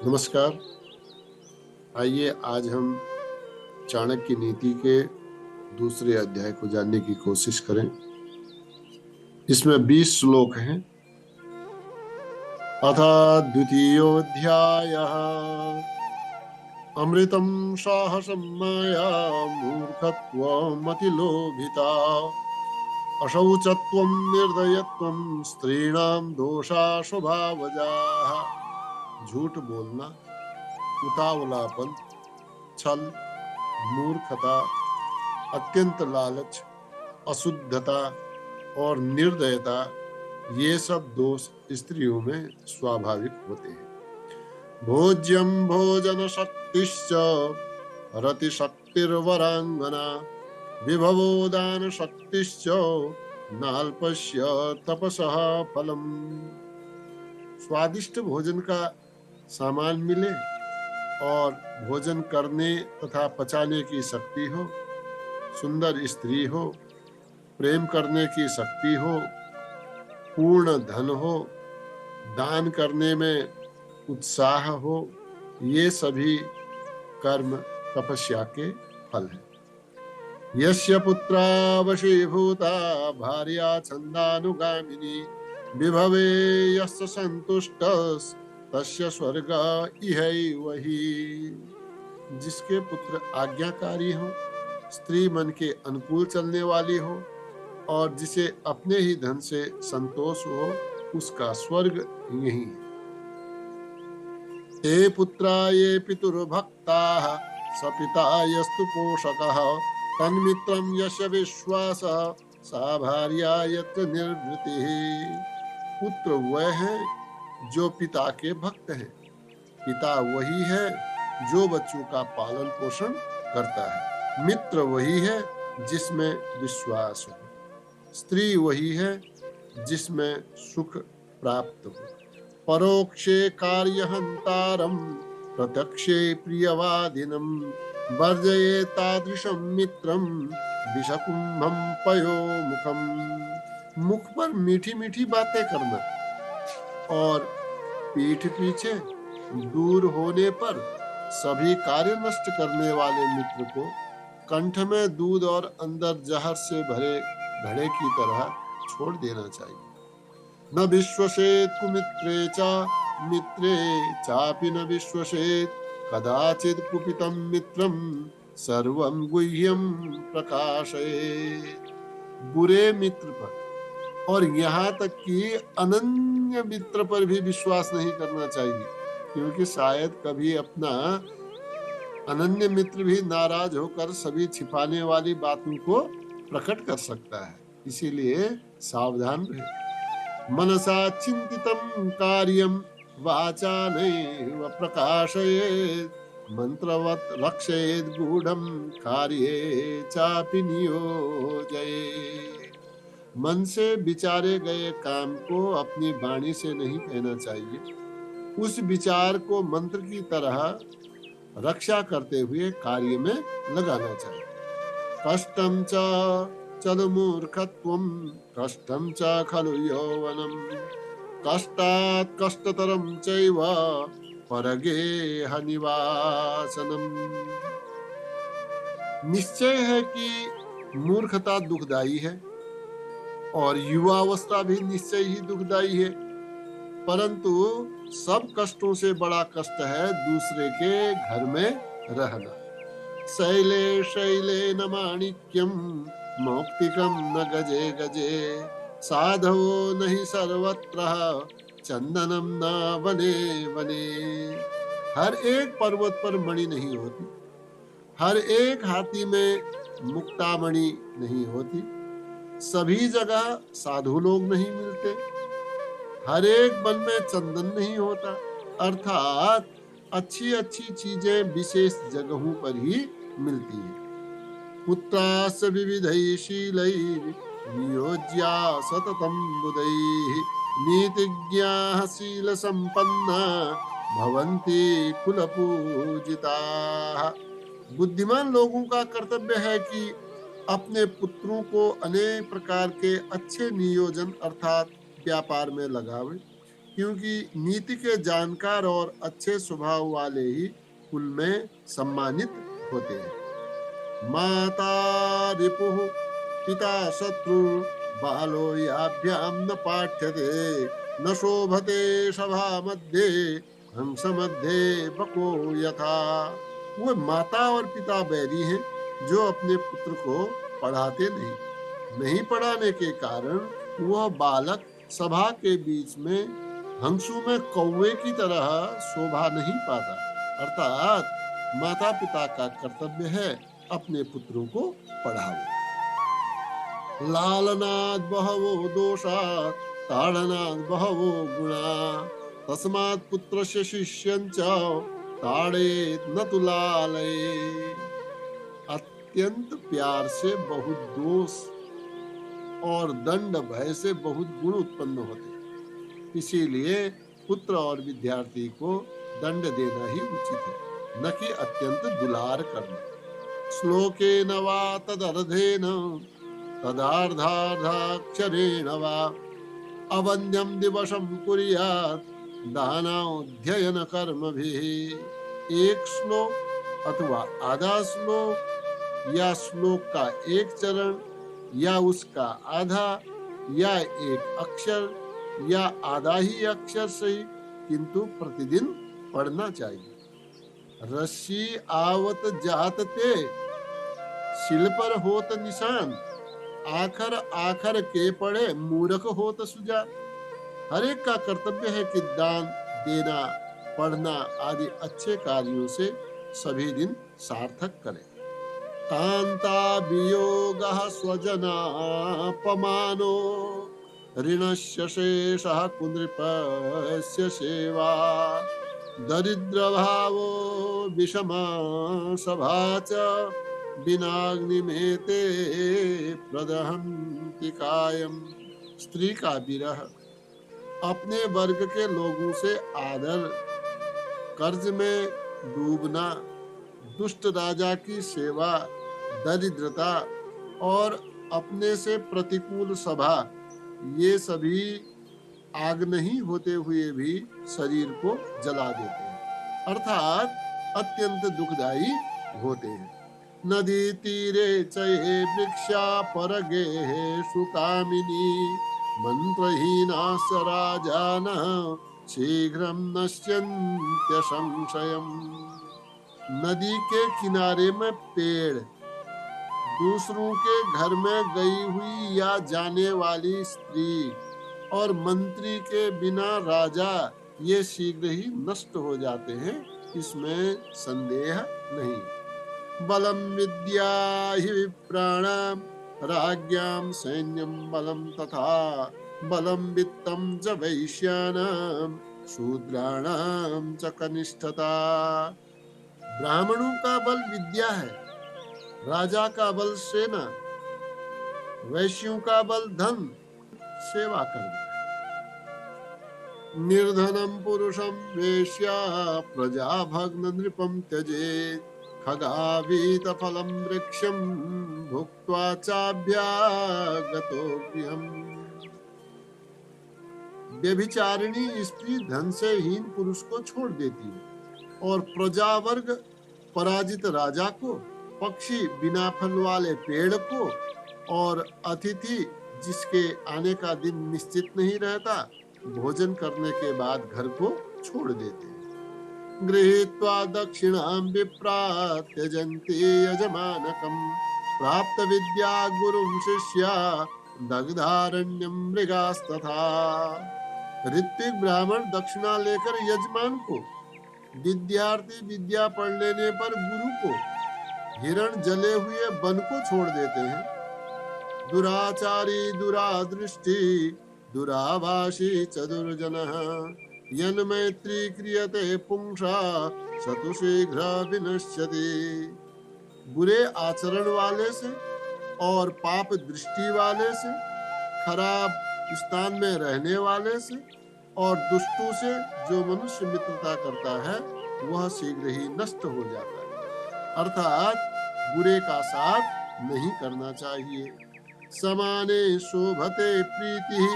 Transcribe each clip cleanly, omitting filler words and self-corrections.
नमस्कार। आइए आज हम चाणक्य नीति के दूसरे अध्याय को जानने की कोशिश करें। इसमें 20 श्लोक हैं। अथ द्वितीयोऽध्यायः अमृतं साहसं माया मूर्खत्वमतिलोभिता अशौचत्वं निर्दयत्वं स्त्रीणां दोषा स्वभावजाः। झूठ बोलना, उतावलापन, छल, मूर्खता, अत्यंत लालच, अशुद्धता और निर्दयता, ये सब दोष स्त्रियों में स्वाभाविक होते हैं। भोज्यं भोजन शक्तिश्च रति शक्तिर्वरांगना विभवो दान शक्तिश्च नाल्पस्य तपसः फलम्। स्वादिष्ट भोजन का सामान मिले और भोजन करने तथा पचाने की शक्ति हो, सुंदर स्त्री हो, प्रेम करने की शक्ति हो, पूर्ण धन हो, दान करने में उत्साह हो, ये सभी कर्म तपस्या के फल हैं। यस्य पुत्रा वशीभूता भार्या छंदानुगामिनी विभवे यस्य संतुष्टस् तस्य स्वर्ग इहैव हि। जिसके पुत्र आज्ञाकारी हो, स्त्री मन के अनुकूल चलने वाली हो और जिसे अपने ही धन से संतोष हो, उसका स्वर्ग यही है। ते पुत्रा ये पितुर्भक्ताः स पिता यस्तु पोषकः तन्मित्रं यस्य विश्वासः सा भार्या यत्र निर्वृतिः। पुत्र वह है जो पिता के भक्त हैं, पिता वही है जो बच्चों का पालन पोषण करता है, मित्र वही है जिसमें विश्वास हो, स्त्री वही है जिसमें सुख प्राप्त हो। परोक्षे कार्यहंतारं प्रत्यक्षे प्रियवादिनं वर्जये तादृशं मित्रं विषकुंभं पयोमुखं। मुख पर मीठी मीठी बातें करना और पीठ पीछे दूर होने पर सभी कार्य नष्ट करने वाले मित्र को कंठ में दूध और अंदर जहर से भरे घड़े की तरह छोड़ देना चाहिए। न विश्वसेत कुमित्रे च मित्रे चापि न विश्वसेत कदाचित् कुपितं मित्रं सर्वं गुह्यं प्रकाशयेत्। बुरे मित्र पर और यहाँ तक कि अनन्य मित्र पर भी विश्वास नहीं करना चाहिए, क्योंकि शायद कभी अपना अनन्य मित्र भी नाराज होकर सभी छिपाने वाली बातों को प्रकट कर सकता है। इसीलिए सावधान रहे। मनसा चिंतितं कार्यं वाचा नैव प्रकाशयेत् मंत्रवत् रक्षयेत् गूढ़ं कार्ये चापि नियोजयेत्। मन से विचारे गए काम को अपनी वाणी से नहीं कहना चाहिए, उस विचार को मंत्र की तरह रक्षा करते हुए कार्य में लगाना चाहिए। कष्टं च चलु मूर्खत्वं कष्टं च खलु यौवनं कष्टात् कष्टतरं चैव परगेह निवासनम्। निश्चय है कि मूर्खता दुखदायी है और युवावस्था भी निश्चय ही दुखदायी है, परंतु सब कष्टों से बड़ा कष्ट है दूसरे के घर में रहना। शैले शैले न माणिक्यम मौक्तिकम न गजे गजे साधवो नहीं सर्वत्र चंदनम न वने वने। हर एक पर्वत पर मणि नहीं होती, हर एक हाथी में मुक्तामणि नहीं होती, सभी जगह साधु लोग नहीं मिलते, हर एक वन में चंदन नहीं होता। अर्थात अच्छी अच्छी चीजें विशेष जगहों पर ही मिलती है। पुत्रास विविधैः शीलैः नियोज्या सततं बुधैः नीतिज्ञाः शील संपन्ना भवन्ति कुलपूजिताः। बुद्धिमान लोगों का कर्तव्य है कि अपने पुत्रों को अनेक प्रकार के अच्छे नियोजन अर्थात व्यापार में लगावे, क्योंकि नीति के जानकार और अच्छे स्वभाव वाले ही कुल में सम्मानित होते हैं। माता रिपुः पिता शत्रु बालो याभ्यां न पाठ्यते न शोभते सभा मध्ये हंस मध्ये बको यथा। वो माता और पिता बैरी हैं जो अपने पुत्र को पढ़ाते नहीं पढ़ाने के कारण वह बालक सभा के बीच में हंसों में कौवे की तरह शोभा नहीं पाता। अर्थात माता पिता का कर्तव्य है अपने पुत्रों को पढ़ाओ। लालनाद बहवो दोषा ताड़नाद बहवो गुणा तस्मात् पुत्रस्य शिष्यञ्च ताड़ेत न तु लालयेत्। अत्यंत प्यार से बहुत दोष और दंड भय से बहुत गुण उत्पन्न होते हैं। इसीलिए पुत्र और विद्यार्थी को दंड देना ही उचित है, न कि अत्यंत दुलार करना। श्लोकेन वा तदर्धेन तदार्धार्धाक्षरेण वा अवन्यम दिवसम कुर्यात् दानाध्ययन कर्मभिः। एक श्लोक अथवा आधा श्लोक या श्लोक का एक चरण या उसका आधा या एक अक्षर या आधा ही अक्षर सही, किंतु प्रतिदिन पढ़ना चाहिए। रस्सी आवत जात ते शिल पर होत निशान आखर आखर के पढ़े मूर्ख होत सुजान। हर एक का कर्तव्य है कि दान देना पढ़ना आदि अच्छे कार्यों से सभी दिन सार्थक करें। कांता वियोगः स्वजनापमानो ऋणस्य शेषः कुनृपस्य सेवा दरिद्रभावो विषमा सभा च विनाग्निमेते प्रदहन्ति कायम। स्त्री का विरह, अपने वर्ग के लोगों से आदर, कर्ज में डूबना, दुष्ट राजा की सेवा, दरिद्रता और अपने से प्रतिकूल सभा, ये सभी आग नहीं होते हुए भी शरीर को जला देते हैं, अर्थात अत्यंत दुखदायी होते हैं। नदी तीरे चये वृक्षा परगेषु कामिनी मंत्रहीनाश्च राजानः शीघ्रं नश्यन्त्य संशयम्। नदी के किनारे में पेड़, दूसरों के घर में गई हुई या जाने वाली स्त्री और मंत्री के बिना राजा, ये शीघ्र ही नष्ट हो जाते हैं, इसमें संदेह नहीं। बलम विद्या हि विप्राणाम राज्ञां सैन्यं बलम तथा बलम वित्तं च वैश्यानां शूद्राणां च कनिष्ठता। ब्राह्मणों का बल विद्या है, राजा का बल सेना, वैश्यों का बल धन, सेवा करना। निर्धनम पुरुषम वेश्या प्रजा भग्न नृपम त्यजेत् खगावीत फलम वृक्षम भुक्त्वा चाभ्यागतो गृहम्। व्यभिचारिणी स्त्री धन से हीन पुरुष को छोड़ देती है और प्रजा वर्ग पराजित राजा को, पक्षी बिना फल वाले पेड़ को और अतिथि जिसके आने का दिन निश्चित नहीं रहता, भोजन करने के बाद घर को छोड़ देते हैं। गृहीत्वा दक्षिणां विप्रा त्यजन्ति यजमानकं प्राप्त विद्या गुरुं शिष्या दग्धारण्यं मृगास्तथा। ऋत्विक ब्राह्मण दक्षिणा लेकर यजमान को, विद्यार्थी विद्या पढ़ लेने पर गुरु को, हिरण जले हुए वन को छोड़ देते हैं। दुराचारी दुरादृष्टि दुराभाषी च दुर्जनः यन मैत्री क्रियते पुंसा सतु शीघ्र विनश्यति। बुरे आचरण वाले से और पाप दृष्टि वाले से, खराब स्थान में रहने वाले से और दुष्टों से जो मनुष्य मित्रता करता है वह शीघ्र ही नष्ट हो जाता है, अर्थात बुरे का साथ नहीं करना चाहिए। समाने शोभते प्रीति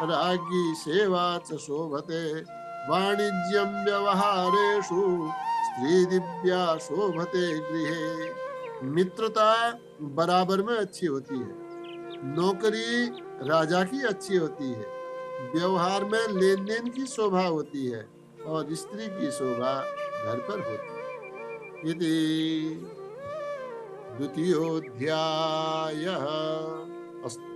राज्ञी सेवा च शोभते वाणिज्यं व्यवहारेषु स्त्री दिव्या शोभते गृहे। मित्रता बराबर में अच्छी होती है, नौकरी राजा की अच्छी होती है, व्यवहार में लेन देन की शोभा होती है और स्त्री की शोभा घर पर होती है। इति द्वितीयोऽध्यायः। अस्तु।